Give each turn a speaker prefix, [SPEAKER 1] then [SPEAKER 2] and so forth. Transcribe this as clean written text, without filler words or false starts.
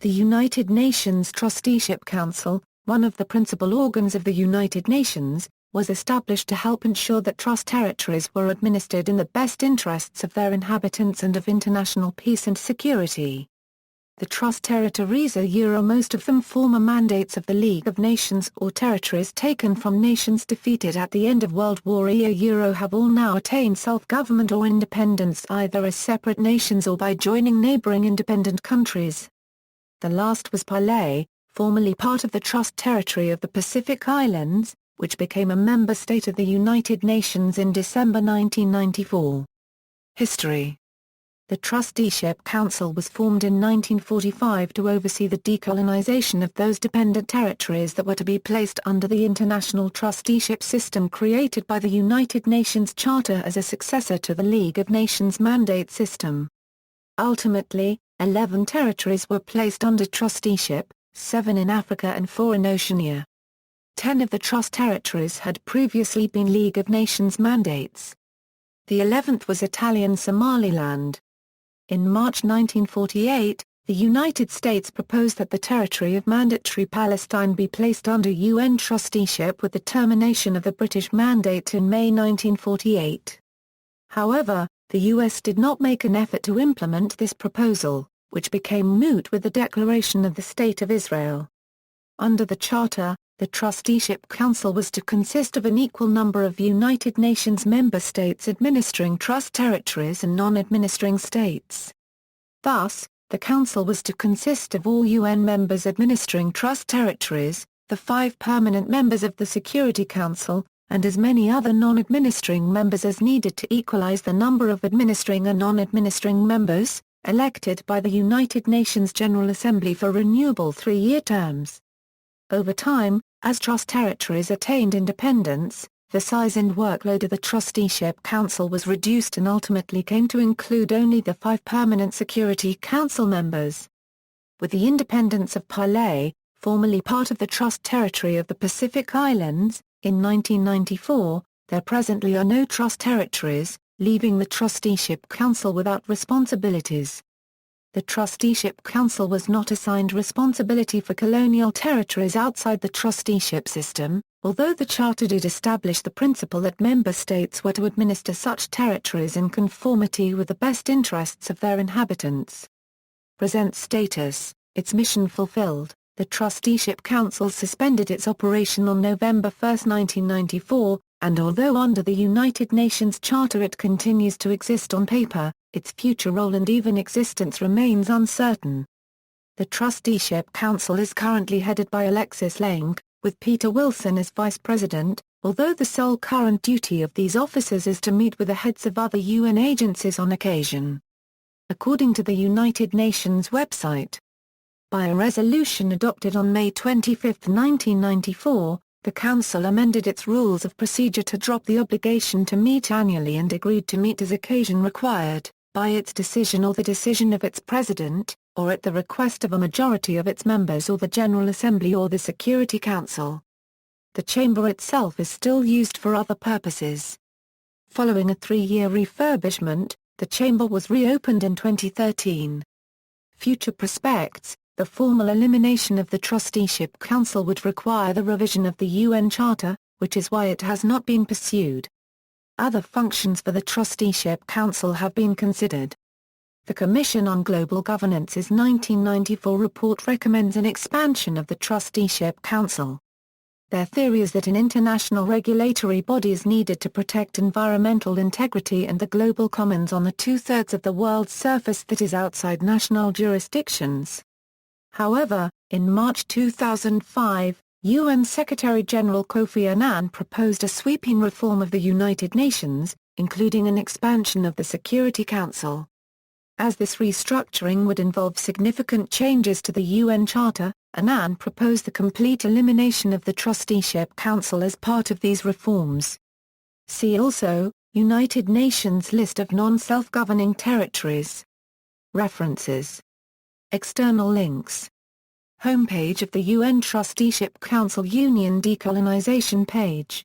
[SPEAKER 1] The United Nations Trusteeship Council, one of the principal organs of the United Nations, was established to help ensure that trust territories were administered in the best interests of their inhabitants and of international peace and security. The trust territories are most of them former mandates of the League of Nations or territories taken from nations defeated at the end of World War II have all now attained self-government or independence either as separate nations or by joining neighbouring independent countries. The last was Palau, formerly part of the trust territory of the Pacific Islands, which became a member state of the United Nations in December 1994. History. The Trusteeship Council was formed in 1945 to oversee the decolonization of those dependent territories that were to be placed under the international trusteeship system created by the United Nations Charter as a successor to the League of Nations mandate system. Ultimately, 11 territories were placed under trusteeship, 7 in Africa and 4 in Oceania. 10 of the trust territories had previously been League of Nations mandates. The 11th was Italian Somaliland. In March 1948, the United States proposed that the territory of Mandatory Palestine be placed under UN trusteeship with the termination of the British mandate in May 1948. However, the US did not make an effort to implement this proposal, which became moot with the declaration of the State of Israel. Under the Charter, the Trusteeship Council was to consist of an equal number of United Nations member states administering trust territories and non-administering states. Thus, the Council was to consist of all UN members administering trust territories, the 5 permanent members of the Security Council, and as many other non-administering members as needed to equalize the number of administering and non-administering members, elected by the United Nations General Assembly for renewable 3-year terms. Over time, as trust territories attained independence, the size and workload of the Trusteeship Council was reduced and ultimately came to include only the 5 permanent Security Council members. With the independence of Palau, formerly part of the trust territory of the Pacific Islands, in 1994, there presently are no trust territories, leaving the Trusteeship Council without responsibilities. The Trusteeship Council was not assigned responsibility for colonial territories outside the trusteeship system, although the Charter did establish the principle that member states were to administer such territories in conformity with the best interests of their inhabitants. Present status, its mission fulfilled. The Trusteeship Council suspended its operation on November 1, 1994, and although under the United Nations Charter it continues to exist on paper, its future role and even existence remains uncertain. The Trusteeship Council is currently headed by Alexis Lang, with Peter Wilson as Vice President, although the sole current duty of these officers is to meet with the heads of other UN agencies on occasion. According to the United Nations website, by a resolution adopted on May 25, 1994, the Council amended its rules of procedure to drop the obligation to meet annually and agreed to meet as occasion required, by its decision or the decision of its President, or at the request of a majority of its members or the General Assembly or the Security Council. The chamber itself is still used for other purposes. Following a 3-year refurbishment, the chamber was reopened in 2013. Future prospects. The formal elimination of the Trusteeship Council would require the revision of the UN Charter, which is why it has not been pursued. Other functions for the Trusteeship Council have been considered. The Commission on Global Governance's 1994 report recommends an expansion of the Trusteeship Council. Their theory is that an international regulatory body is needed to protect environmental integrity and the global commons on the 2/3 of the world's surface that is outside national jurisdictions. However, in March 2005, UN Secretary-General Kofi Annan proposed a sweeping reform of the United Nations, including an expansion of the Security Council. As this restructuring would involve significant changes to the UN Charter, Annan proposed the complete elimination of the Trusteeship Council as part of these reforms. See also, United Nations list of non-self-governing territories. References. External links. Homepage of the UN Trusteeship Council Union Decolonization page.